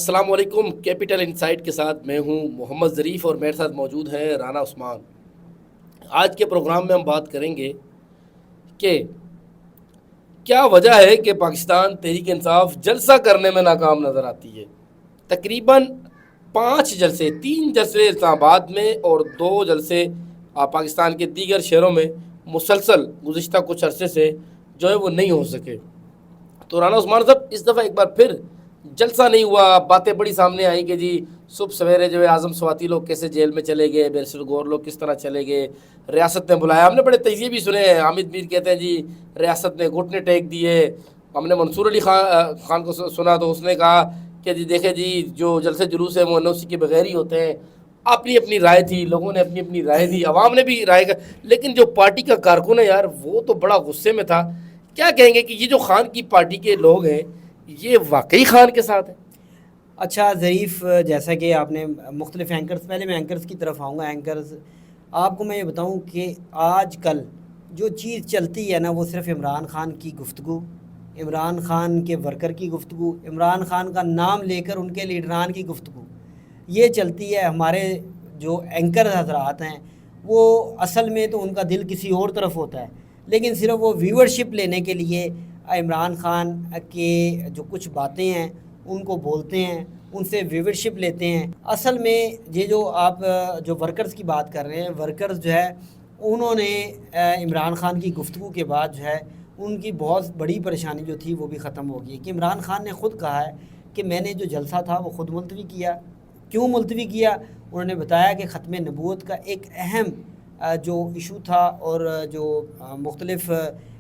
السلام علیکم. Capital insight کے ساتھ میں ہوں محمد ظریف اور میرے ساتھ موجود ہے رانا عثمان. آج کے پروگرام میں ہم بات کریں گے کہ کیا وجہ ہے کہ پاکستان تحریک انصاف جلسہ کرنے میں ناکام نظر آتی ہے. تقریباً 5 جلسے، 3 جلسے اسلام آباد میں اور 2 جلسے پاکستان کے دیگر شہروں میں مسلسل گزشتہ کچھ عرصے سے جو ہے وہ نہیں ہو سکے. تو رانا عثمان صاحب، اس دفعہ ایک بار پھر جلسہ نہیں ہوا. باتیں بڑی سامنے آئیں کہ جی صبح سویرے جو ہے اعظم سواتی لوگ کیسے جیل میں چلے گئے، بیرسٹر گور لوگ کس طرح چلے گئے، ریاست نے بلایا. ہم نے بڑے تجزیے بھی سنے ہیں. حامد میر کہتے ہیں جی ریاست نے گھٹنے ٹیک دیے. ہم نے منصور علی خان کو سنا تو اس نے کہا کہ جی دیکھیں جی جو جلسے جلوس ہیں وہ NOC کے بغیر ہی ہوتے ہیں. اپنی اپنی رائے تھی، لوگوں نے اپنی اپنی رائے دی، عوام نے بھی رائے لیکن جو پارٹی کا کارکن ہے یار وہ تو بڑا غصے میں تھا. کیا کہیں گے کہ یہ جو خان کی پارٹی کے لوگ ہیں یہ واقعی خان کے ساتھ ہیں؟ اچھا ظریف، جیسا کہ آپ نے مختلف اینکرز، پہلے میں اینکرز کی طرف آؤں گا. اینکرز آپ کو میں یہ بتاؤں کہ آج کل جو چیز چلتی ہے نا وہ صرف عمران خان کی گفتگو، عمران خان کے ورکر کی گفتگو، عمران خان کا نام لے کر ان کے لیڈران کی گفتگو یہ چلتی ہے. ہمارے جو اینکر حضرات ہیں وہ اصل میں تو ان کا دل کسی اور طرف ہوتا ہے، لیکن صرف وہ ویورشپ لینے کے لیے عمران خان کے جو کچھ باتیں ہیں ان کو بولتے ہیں، ان سے ویورشپ لیتے ہیں. اصل میں یہ جو آپ جو ورکرز کی بات کر رہے ہیں، ورکرز جو ہے انہوں نے عمران خان کی گفتگو کے بعد جو ہے ان کی بہت بڑی پریشانی جو تھی وہ بھی ختم ہو گئی. کہ عمران خان نے خود کہا ہے کہ میں نے جو جلسہ تھا وہ خود ملتوی کیا. کیوں ملتوی کیا؟ انہوں نے بتایا کہ ختم نبوت کا ایک اہم جو ایشو تھا اور جو مختلف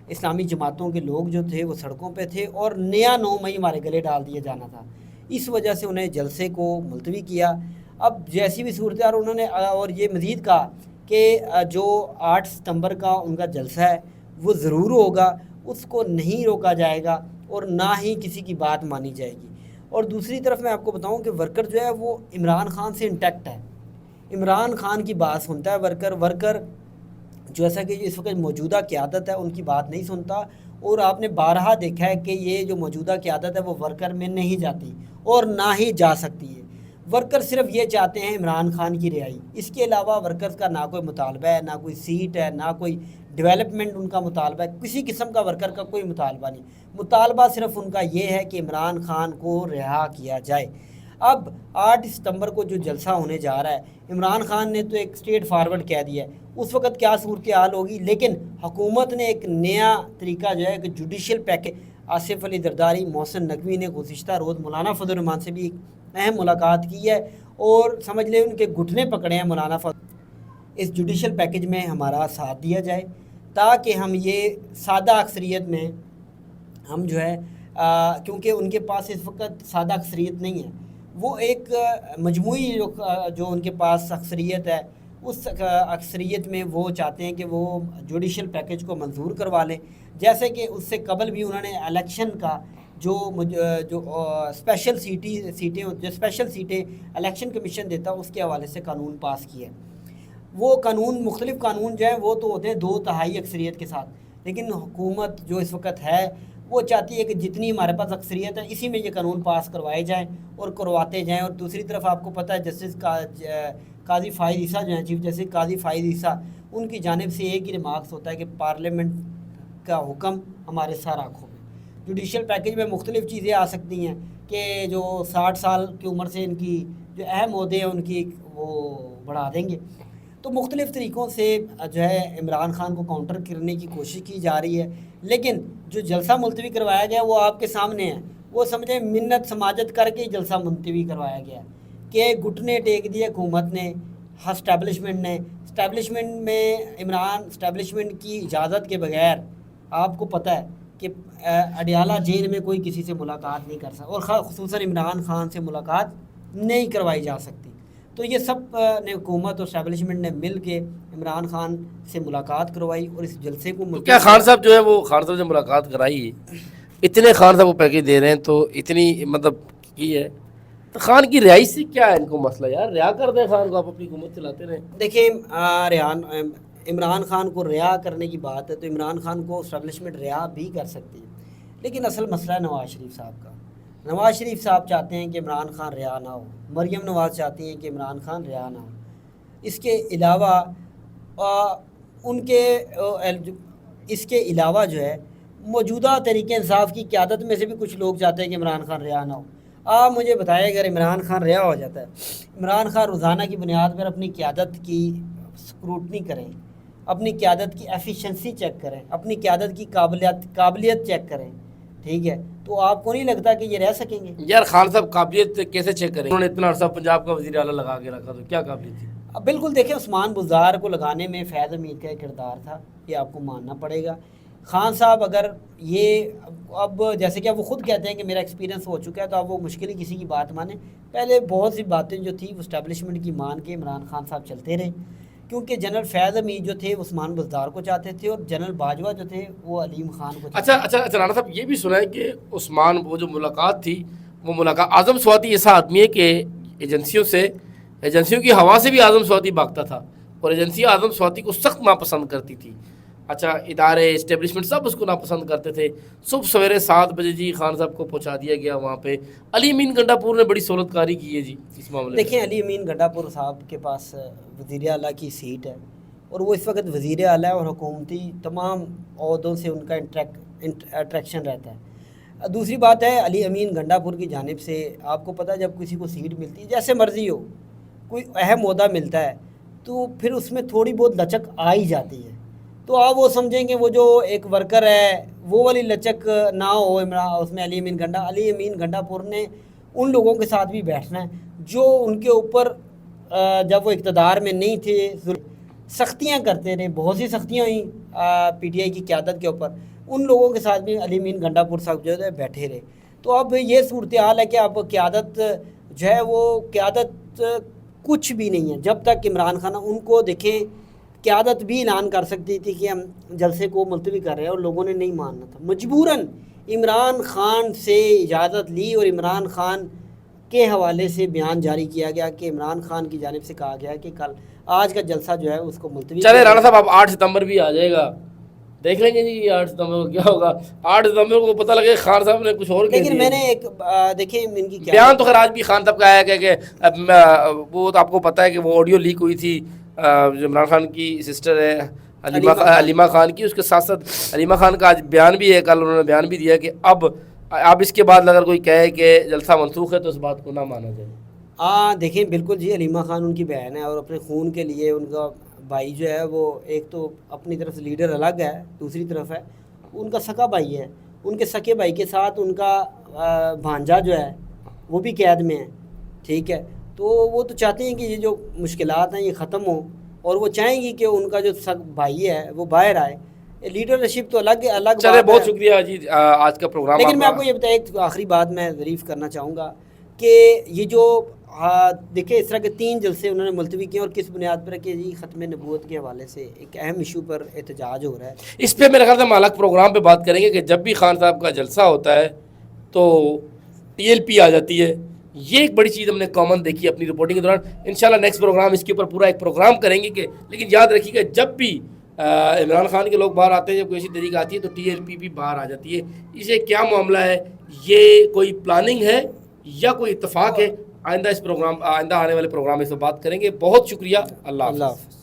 اسلامی جماعتوں کے لوگ جو تھے وہ سڑکوں پہ تھے اور نیا 9 مئی ہمارے گلے ڈال دیا جانا تھا. اس وجہ سے انہیں جلسے کو ملتوی کیا. اب جیسی بھی صورتحال انہوں نے اور یہ مزید کہا کہ جو 8 ستمبر کا ان کا جلسہ ہے وہ ضرور ہوگا، اس کو نہیں روکا جائے گا اور نہ ہی کسی کی بات مانی جائے گی. اور دوسری طرف میں آپ کو بتاؤں کہ ورکر جو ہے وہ عمران خان سے انٹیکٹ ہے، عمران خان کی بات سنتا ہے. ورکر جیسا کہ اس وقت موجودہ قیادت ہے ان کی بات نہیں سنتا. اور آپ نے بارہا دیکھا ہے کہ یہ جو موجودہ قیادت ہے وہ ورکر میں نہیں جاتی اور نہ ہی جا سکتی ہے. ورکر صرف یہ چاہتے ہیں عمران خان کی رہائی. اس کے علاوہ ورکرز کا نہ کوئی مطالبہ ہے، نہ کوئی سیٹ ہے، نہ کوئی ڈیولپمنٹ ان کا مطالبہ ہے. کسی قسم کا ورکر کا کوئی مطالبہ نہیں. مطالبہ صرف ان کا یہ ہے کہ عمران خان کو رہا کیا جائے. اب 8 ستمبر کو جو جلسہ ہونے جا رہا ہے، عمران خان نے تو ایک اسٹریٹ فارورڈ کہہ دیا ہے اس وقت کیا صورتحال ہوگی، لیکن حکومت نے ایک نیا طریقہ جو ہے کہ جوڈیشل پیکج، آصف علی زرداری، محسن نقوی نے گزشتہ روز مولانا فضل الرحمان سے بھی ایک اہم ملاقات کی ہے اور سمجھ لیں ان کے گھٹنے پکڑے ہیں مولانا فضل. اس جوڈیشل پیکج میں ہمارا ساتھ دیا جائے تاکہ ہم یہ سادہ اکثریت میں ہم جو ہے کیونکہ ان کے پاس اس وقت سادہ اکثریت نہیں ہے، وہ ایک مجموعی جو ان کے پاس اکثریت ہے اس اکثریت میں وہ چاہتے ہیں کہ وہ جوڈیشل پیکج کو منظور کروا لیں. جیسے کہ اس سے قبل بھی انہوں نے الیکشن کا جو اسپیشل سیٹیں جو اسپیشل سیٹیں الیکشن کمیشن دیتا اس کے حوالے سے قانون پاس کیا ہے. وہ قانون، مختلف قانون جو ہیں وہ تو ہوتے ہیں 2/3 اکثریت کے ساتھ، لیکن حکومت جو اس وقت ہے وہ چاہتی ہے کہ جتنی ہمارے پاس اکثریت ہے اسی میں یہ قانون پاس کروائے جائیں اور کرواتے جائیں. اور دوسری طرف آپ کو پتہ ہے جسٹس قاضی فائز عیسیٰ جو ہیں، چیف جسٹس قاضی فائز عیسیٰ، ان کی جانب سے ایک ہی ریمارکس ہوتا ہے کہ پارلیمنٹ کا حکم ہمارے سر آنکھوں میں. جوڈیشل پیکج میں مختلف چیزیں آ سکتی ہیں کہ جو 60 سال کی عمر سے ان کی جو اہم عہدے ہیں ان کی وہ بڑھا دیں گے. تو مختلف طریقوں سے جو ہے عمران خان کو کاؤنٹر کرنے کی کوشش کی جا رہی ہے. لیکن جو جلسہ ملتوی کروایا گیا وہ آپ کے سامنے ہے. وہ سمجھیں منت سماجت کر کے جلسہ ملتوی کروایا گیا کہ گھٹنے ٹیک دیے حکومت نے، اسٹیبلشمنٹ نے. اسٹیبلشمنٹ میں عمران اسٹیبلشمنٹ کی اجازت کے بغیر آپ کو پتہ ہے کہ اڈیالہ جیل میں کوئی کسی سے ملاقات نہیں کر سکتا اور خصوصاً عمران خان سے ملاقات نہیں کروائی جا سکتی. تو یہ سب نے حکومت اور اسٹیبلشمنٹ نے مل کے عمران خان سے ملاقات کروائی اور اس جلسے کو تو کیا خان صاحب جو ہے وہ خان صاحب سے ملاقات کرائی، اتنے خان صاحب کو پیکج دے رہے ہیں تو اتنی مطلب کی ہے تو خان کی رہائش سے کیا ہے ان کو مسئلہ؟ یار رہا کر دیں خان کو، آپ اپنی حکومت چلاتے رہیں. دیکھیں عمران خان کو رہا کرنے کی بات ہے تو عمران خان کو اسٹیبلشمنٹ رہا بھی کر سکتی ہے، لیکن اصل مسئلہ ہے نواز شریف صاحب کا. نواز شریف صاحب چاہتے ہیں کہ عمران خان رہا نہ ہو، مریم نواز چاہتی ہیں کہ عمران خان رہا نہ ہو. اس کے علاوہ اس کے علاوہ جو ہے موجودہ تحریک انصاف کی قیادت میں سے بھی کچھ لوگ چاہتے ہیں کہ عمران خان رہا نہ ہو. آپ مجھے بتائیں اگر عمران خان رہا ہو جاتا ہے، عمران خان روزانہ کی بنیاد پر اپنی قیادت کی اسکروٹنی کریں، اپنی قیادت کی ایفیشنسی چیک کریں، اپنی قیادت کی قابلیت چیک کریں، ٹھیک ہے، تو آپ کو نہیں لگتا کہ یہ رہ سکیں گے؟ یار خان صاحب قابلیت کیسے چیک کریں؟ انہوں نے اتنا عرصہ پنجاب کا وزیر اعلیٰ لگا کے رکھا، تو کیا قابلیت تھی؟ اب بالکل دیکھیں، عثمان بزدار کو لگانے میں فیض امیر کا ایک کردار تھا، یہ آپ کو ماننا پڑے گا. خان صاحب اگر یہ اب جیسے کہ وہ خود کہتے ہیں کہ میرا ایکسپیرینس ہو چکا ہے، تو اب وہ مشکل ہی کسی کی بات مانیں. پہلے بہت سی باتیں جو تھی وہ اسٹیبلشمنٹ کی مان کے عمران خان صاحب چلتے رہے، کیونکہ جنرل فیض امیر جو تھے عثمان بزدار کو چاہتے تھے، اور جنرل باجوہ جو تھے وہ علیم خان کو چاہتے تھے. اچھا رانا صاحب یہ بھی سنا ہے کہ عثمان وہ جو ملاقات تھی، وہ ملاقات اعظم سواتی ایسا آدمی ہے کہ ایجنسیوں کی ہوا سے بھی اعظم سواتی بھاگتا تھا، اور ایجنسیاں اعظم سواتی کو سخت ناپسند کرتی تھی. اچھا ادارے اسٹیبلشمنٹ سب اس کو ناپسند کرتے تھے. صبح سویرے 7 بجے جی خان صاحب کو پہنچا دیا گیا وہاں پہ. علی امین گنڈا پور نے بڑی سہولت کاری کی ہے جی اس معاملے میں. دیکھیں علی امین گنڈا پور صاحب کے پاس وزیر اعلیٰ کی سیٹ ہے، اور وہ اس وقت وزیر اعلیٰ ہے، اور حکومتی تمام عہدوں سے ان کا اٹریکشن رہتا ہے. دوسری بات ہے علی امین گنڈا پور کی جانب سے آپ کو پتہ ہے جب کسی کو سیٹ ملتی ہے جیسے مرضی ہو، کوئی اہم عہدہ ملتا ہے تو پھر اس میں تھوڑی بہت لچک آ ہی جاتی ہے. تو آپ وہ سمجھیں کہ وہ جو ایک ورکر ہے وہ والی لچک نہ ہو اس میں علی امین گنڈا پور نے ان لوگوں کے ساتھ بھی بیٹھنا ہے جو ان کے اوپر جب وہ اقتدار میں نہیں تھے سختیاں کرتے رہے. بہت سی سختیاں ہوئیں پی ٹی آئی کی قیادت کے اوپر، ان لوگوں کے ساتھ بھی علی امین گنڈا پور صاحب جو ہے بیٹھے رہے. تو اب یہ صورتحال ہے کہ اب قیادت جو ہے وہ قیادت کچھ بھی نہیں ہے جب تک عمران خان ان کو دیکھیں. قیادت بھی اعلان کر سکتی تھی کہ ہم جلسے کو ملتوی کر رہے ہیں، اور لوگوں نے نہیں ماننا تھا. مجبوراً عمران خان سے اجازت لی اور عمران خان کے حوالے سے بیان جاری کیا گیا کہ عمران خان کی جانب سے کہا گیا کہ آج کا جلسہ جو ہے اس کو ملتوی. چلے رانا صاحب اب 8 ستمبر بھی آ جائے گا، دیکھ لیں گے جی 8 ستمبر کو کیا ہوگا. 8 ستمبر کو پتہ لگے خان صاحب نے کچھ اور کہہ دیا. لیکن میں نے ایک دیکھیں ان کی بیان تو خیر آج بھی خان صاحب کا آیا کہ وہ تو آپ کو پتہ ہے کہ وہ آڈیو لیک ہوئی تھی عمران خان کی سسٹر ہے علیمہ خان کی، اس کے ساتھ ساتھ علیمہ خان کا آج بیان بھی ہے، کل انہوں نے بیان بھی دیا کہ اب اس کے بعد اگر کوئی کہے کہ جلسہ منسوخ ہے تو اس بات کو نہ مانا جائے. دیکھیں بالکل جی علیمہ خان ان کی بہن ہے، اور اپنے خون کے لیے ان کا بھائی جو ہے وہ ایک تو اپنی طرف سے لیڈر الگ ہے، دوسری طرف ہے ان کا سکا بھائی ہے. ان کے سکے بھائی کے ساتھ ان کا بھانجا جو ہے وہ بھی قید میں ہے، ٹھیک ہے. تو وہ تو چاہتے ہیں کہ یہ جو مشکلات ہیں یہ ختم ہوں، اور وہ چاہیں گی کہ ان کا جو بھائی ہے وہ باہر آئے. لیڈرشپ تو الگ چلے بہت شکریہ جی آج کا پروگرام. لیکن میں آپ کو یہ بتایا ایک آخری بات میں ظریف کرنا چاہوں گا کہ یہ جو دیکھیں اس طرح کے 3 جلسے انہوں نے ملتوی کیے، اور کس بنیاد پر کہ جی ختم نبوت کے حوالے سے ایک اہم ایشو پر احتجاج ہو رہا ہے. اس پہ میرے خیال سے ہم الگ پروگرام پہ بات کریں گے کہ جب بھی خان صاحب کا جلسہ ہوتا ہے تو TLP آ جاتی ہے. یہ ایک بڑی چیز ہم نے کامن دیکھی اپنی رپورٹنگ کے دوران. انشاءاللہ نیکسٹ پروگرام اس کے اوپر پورا ایک پروگرام کریں گے کہ لیکن یاد رکھیے گا جب بھی عمران خان کے لوگ باہر آتے ہیں، جب کوئی ایسی طریقہ آتی ہے تو TLP بھی باہر آ جاتی ہے. اسے کیا معاملہ ہے؟ یہ کوئی پلاننگ ہے یا کوئی اتفاق ہے؟ آئندہ آنے والے پروگرام میں اس پر بات کریں گے. بہت شکریہ. اللہ حافظ.